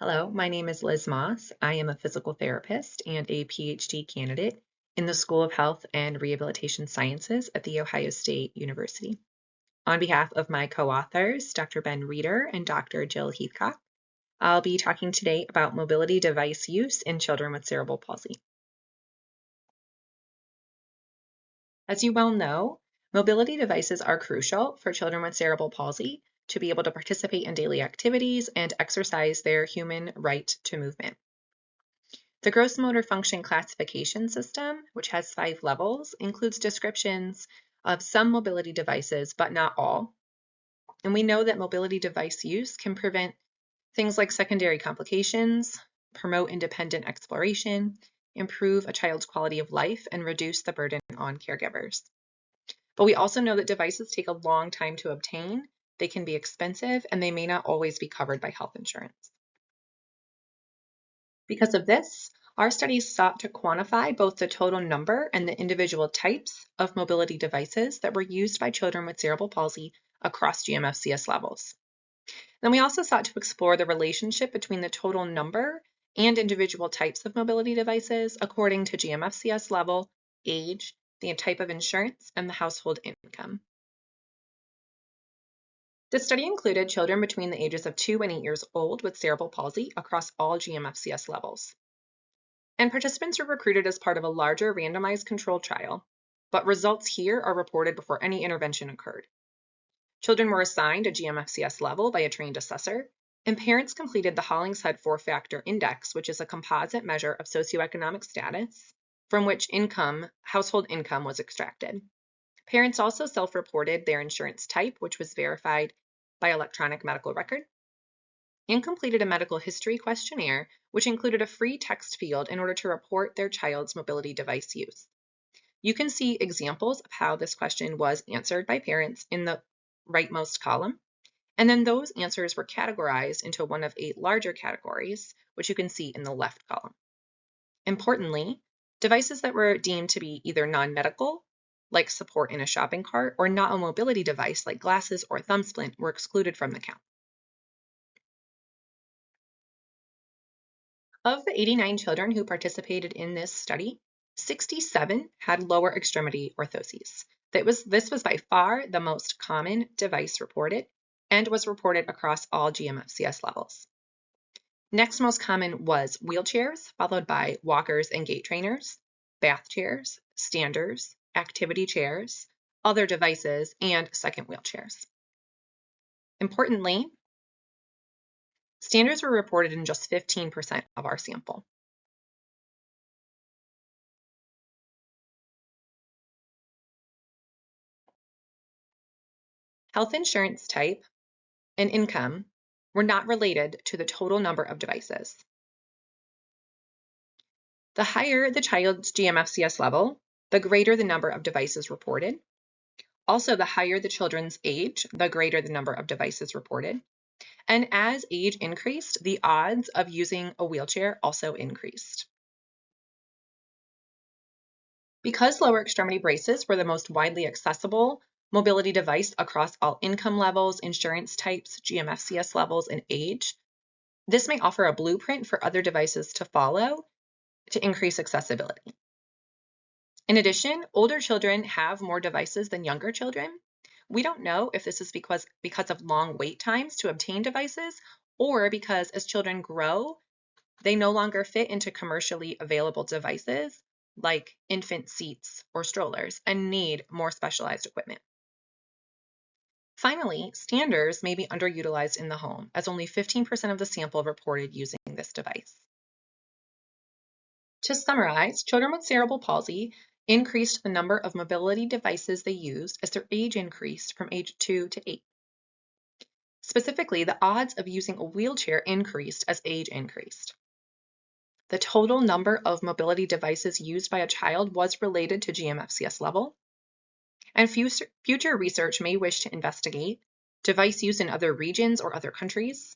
Hello, my name is Liz Moss. I am a physical therapist and a PhD candidate in the School of Health and Rehabilitation Sciences at The Ohio State University. On behalf of my co-authors, Dr. Ben Reeder and Dr. Jill Heathcock, I'll be talking today about mobility device use in children with cerebral palsy. As you well know, mobility devices are crucial for children with cerebral palsy to be able to participate in daily activities and exercise their human right to movement. The gross motor function classification system, which has 5 levels, includes descriptions of some mobility devices, but not all. And we know that mobility device use can prevent things like secondary complications, promote independent exploration, improve a child's quality of life, and reduce the burden on caregivers. But we also know that devices take a long time to obtain, they can be expensive, and they may not always be covered by health insurance. Because of this, our studies sought to quantify both the total number and the individual types of mobility devices that were used by children with cerebral palsy across GMFCS levels. Then we also sought to explore the relationship between the total number and individual types of mobility devices according to GMFCS level, age, the type of insurance, and the household income. The study included children between the ages of 2 and 8 years old with cerebral palsy across all GMFCS levels. And participants were recruited as part of a larger randomized controlled trial, but results here are reported before any intervention occurred. Children were assigned a GMFCS level by a trained assessor, and parents completed the Hollingshead 4-factor index, which is a composite measure of socioeconomic status from which household income was extracted. Parents also self-reported their insurance type, which was verified by electronic medical record, and completed a medical history questionnaire, which included a free text field in order to report their child's mobility device use. You can see examples of how this question was answered by parents in the rightmost column, and then those answers were categorized into one of 8 larger categories, which you can see in the left column. Importantly, devices that were deemed to be either non-medical, like support in a shopping cart, or not a mobility device like glasses or thumb splint, were excluded from the count. Of the 89 children who participated in this study, 67 had lower extremity orthoses. This was by far the most common device reported and was reported across all GMFCS levels. Next most common was wheelchairs, followed by walkers and gait trainers, bath chairs, standers, activity chairs, other devices, and second wheelchairs. Importantly, standers were reported in just 15% of our sample. Health insurance type and income were not related to the total number of devices. The higher the child's GMFCS level, the greater the number of devices reported. Also, the higher the children's age, the greater the number of devices reported. And as age increased, the odds of using a wheelchair also increased. Because lower extremity braces were the most widely accessible mobility device across all income levels, insurance types, GMFCS levels, and age, this may offer a blueprint for other devices to follow to increase accessibility. In addition, older children have more devices than younger children. We don't know if this is because of long wait times to obtain devices, or because as children grow, they no longer fit into commercially available devices like infant seats or strollers and need more specialized equipment. Finally, standers may be underutilized in the home, as only 15% of the sample reported using this device. To summarize, children with cerebral palsy increased the number of mobility devices they used as their age increased from age 2 to 8. Specifically, the odds of using a wheelchair increased as age increased. The total number of mobility devices used by a child was related to GMFCS level, and future research may wish to investigate device use in other regions or other countries,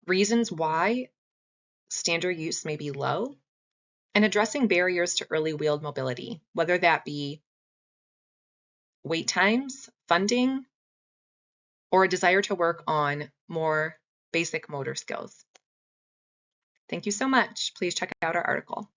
reasons why standard use may be low, and addressing barriers to early wheeled mobility, whether that be wait times, funding, or a desire to work on more basic motor skills. Thank you so much. Please check out our article.